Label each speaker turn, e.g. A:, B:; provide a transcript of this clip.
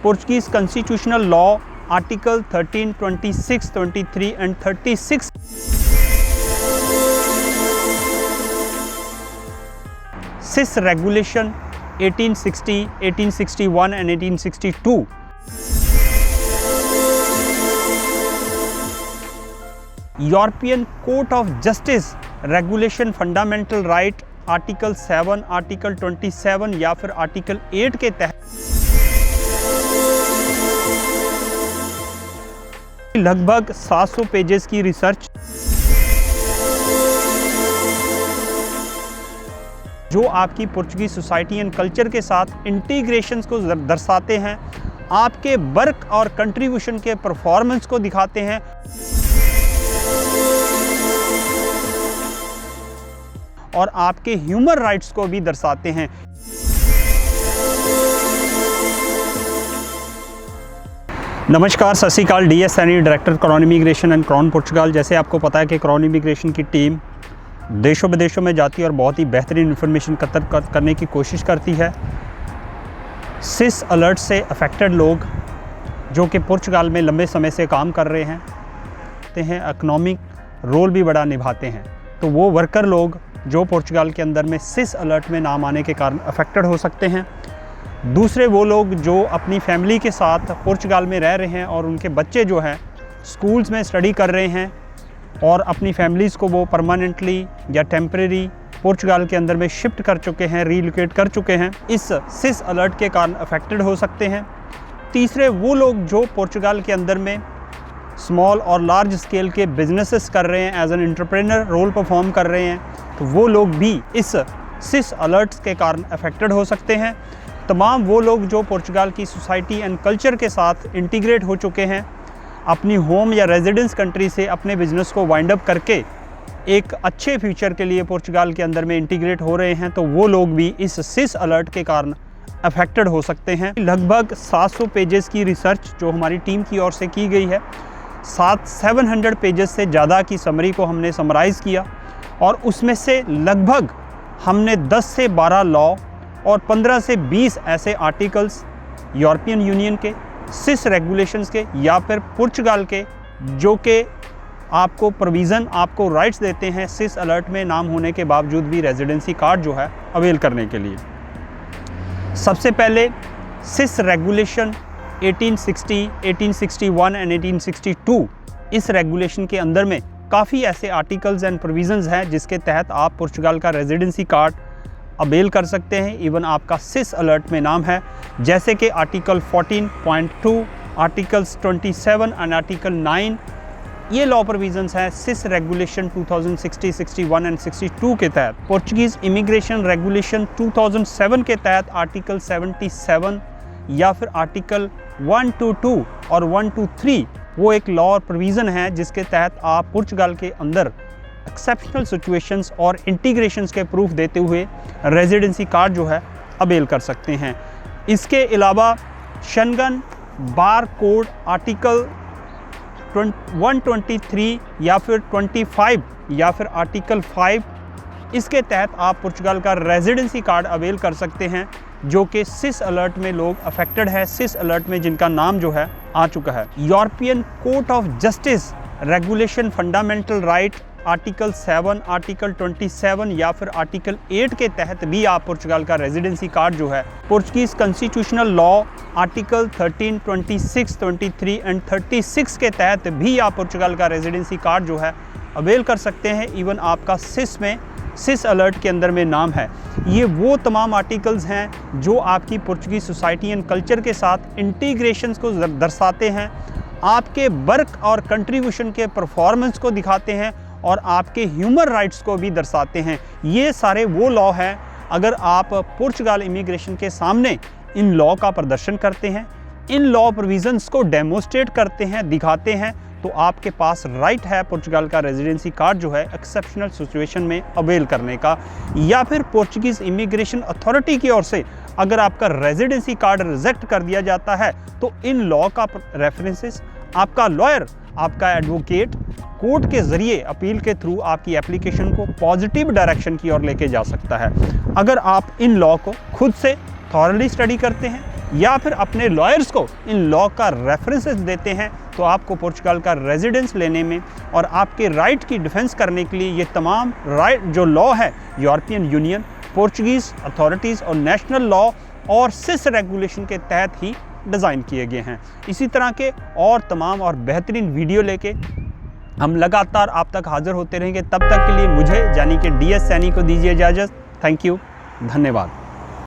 A: Portuguese constitutional law, Article 13, 26, 23 and 36. CIS Regulation 1860, 1861 and 1862. European Court of Justice Regulation Fundamental Right Article 7, Article 27 या फिर Article 8 के तहत लगभग 700 pages की research जो आपकी पुर्तगाली सोसाइटी एंड कल्चर के साथ इंटीग्रेशंस को दर्शाते हैं, आपके वर्क और कंट्रीब्यूशन के परफॉर्मेंस को दिखाते हैं और आपके ह्यूमन राइट्स को भी दर्शाते हैं। नमस्कार, सत श्री अकाल। D S Saini, director crown immigration and crown Portugal. जैसे आपको पता है कि क्राउन इमिग्रेशन की टीम देशों विदेशों में जाती है और बहुत ही बेहतरीन इन्फॉर्मेशन एकत्र करने की कोशिश करती है। सिस अलर्ट से अफेक्टेड लोग जो कि पुर्तगाल में लंबे समय से काम कर रहे हैं इकोनॉमिक रोल भी बड़ा निभाते हैं, तो वो वर्कर लोग जो पुर्तगाल के अंदर में सिस अलर्ट में नाम आने के कारण अफेक्टेड हो सकते हैं। दूसरे वो लोग जो अपनी फैमिली के साथ पुर्तगाल में रह रहे हैं और उनके बच्चे जो हैं स्कूल्स में स्टडी कर रहे हैं और अपनी फैमिलीज़ को वो परमानेंटली या टेम्परेरी पुर्तगाल के अंदर में शिफ्ट कर चुके हैं, रीलोकेट कर चुके हैं, इस सिस अलर्ट के कारण अफेक्टेड हो सकते हैं। तीसरे वो लोग जो पुर्तगाल के अंदर में स्मॉल और लार्ज स्केल के बिजनेसेस कर रहे हैं, as an entrepreneur role perform कर रहे हैं, तो वो लोग भी इस सिस अलर्ट्स के कारण अफेक्टेड हो सकते हैं। तमाम वो लोग जो पुर्तगाल की सोसाइटी एंड कल्चर के साथ इंटीग्रेट हो चुके हैं, अपनी होम या रेजिडेंस कंट्री से अपने बिज़नेस को वाइंड अप करके एक अच्छे फ्यूचर के लिए पुर्तगाल के अंदर में इंटीग्रेट हो रहे हैं, तो वो लोग भी इस सिस अलर्ट के कारण अफेक्टेड हो सकते हैं। लगभग 700 पेजेस की रिसर्च जो हमारी टीम की ओर से की गई है, 700 पेजेस से ज़्यादा की समरी को हमने समराइज़ किया और उसमें से लगभग हमने 10 से 12 लॉ और 15 से 20 ऐसे आर्टिकल्स यूरोपियन यूनियन के, सिस रेगुलेशंस के या फिर पुर्तगाल के जो कि आपको प्रोविज़न, आपको राइट्स देते हैं सिस अलर्ट में नाम होने के बावजूद भी रेजिडेंसी कार्ड जो है अवेल करने के लिए। सबसे पहले सिस रेगुलेशन 1860, 1861 एंड 1862, इस रेगुलेशन के अंदर में काफ़ी ऐसे आर्टिकल्स एंड प्रोविज़न्स हैं जिसके तहत आप पुर्तगाल का रेजिडेंसी कार्ड अवेल कर सकते हैं। इवन आपका सिस अलर्ट में नाम है, जैसे कि आर्टिकल 14.2, आर्टिकल्स 27 एंड आर्टिकल 9, ये लॉ प्रोविजंस हैं सिस रेगुलेशन 2060, 61 एंड 62 के तहत। पोर्चुगीज़ इमिग्रेशन रेगुलेशन 2007 के तहत आर्टिकल 77 या फिर आर्टिकल 122 और 123 वो एक लॉ और प्रोविज़न है जिसके तहत आप पुर्तगाल के अंदर एक्सेप्शनल सिचुएशंस और इंटीग्रेशंस के प्रूफ देते हुए रेजिडेंसी कार्ड जो है अवेल कर सकते हैं। इसके अलावा शेंगन बार कोड आर्टिकल 123 या फिर 25 या फिर आर्टिकल 5, इसके तहत आप पुर्तगाल का रेजिडेंसी कार्ड अवेल कर सकते हैं जो कि सिस अलर्ट में लोग अफेक्टेड है, सिस अलर्ट में जिनका नाम जो है आ चुका है। European court of justice regulation fundamental right article 7, article 27 या फिर आर्टिकल 8 के तहत भी आप पुर्तगाल का रेजिडेंसी कार्ड जो है, Portuguese constitutional law article 13, 26, 23 and 36 के तहत भी आप पुर्तगाल का रेजिडेंसी कार्ड जो है अवेल कर सकते हैं। इवन आपका सिस में, सिस अलर्ट के अंदर में नाम है। ये वो तमाम आर्टिकल्स हैं जो आपकी पुर्तगाली सोसाइटी एंड कल्चर के साथ इंटीग्रेशंस को दर्शाते हैं, आपके वर्क और कंट्रीब्यूशन के परफॉर्मेंस को दिखाते हैं और आपके ह्यूमन राइट्स को भी दर्शाते हैं। ये सारे वो लॉ हैं, अगर आप पुर्तगाल इमिग्रेशन के सामने इन लॉ का प्रदर्शन करते हैं, इन लॉ प्रोविजंस को डेमोस्ट्रेट करते हैं, दिखाते हैं, तो आपके पास राइट है पुर्तगाल का रेजिडेंसी कार्ड जो है एक्सेप्शनल सिचुएशन में अवेल करने का। या फिर पोर्चुगीज़ इमिग्रेशन अथॉरिटी की ओर से अगर आपका रेजिडेंसी कार्ड रिजेक्ट कर दिया जाता है तो इन लॉ का रेफरेंसेस आपका लॉयर, आपका एडवोकेट कोर्ट के ज़रिए अपील के थ्रू आपकी एप्लीकेशन को पॉजिटिव डायरेक्शन की ओर लेके जा सकता है। अगर आप इन लॉ को खुद से थॉरली स्टडी करते हैं, या फिर अपने लॉयर्स को इन लॉ का रेफरेंसेस देते हैं, तो आपको पुर्तगाल का रेजिडेंस लेने में और आपके राइट की डिफेंस करने के लिए ये तमाम राइट जो लॉ है यूरोपियन यूनियन, पोर्चुगीज़ अथॉरिटीज़ और नेशनल लॉ और सिस रेगुलेशन के तहत ही डिज़ाइन किए गए हैं। इसी तरह के और तमाम और बेहतरीन वीडियो लेके हम लगातार आप तक हाज़िर होते रहेंगे। तब तक के लिए मुझे यानी कि DS सैनी को दीजिए इजाज़त। थैंक यू, धन्यवाद।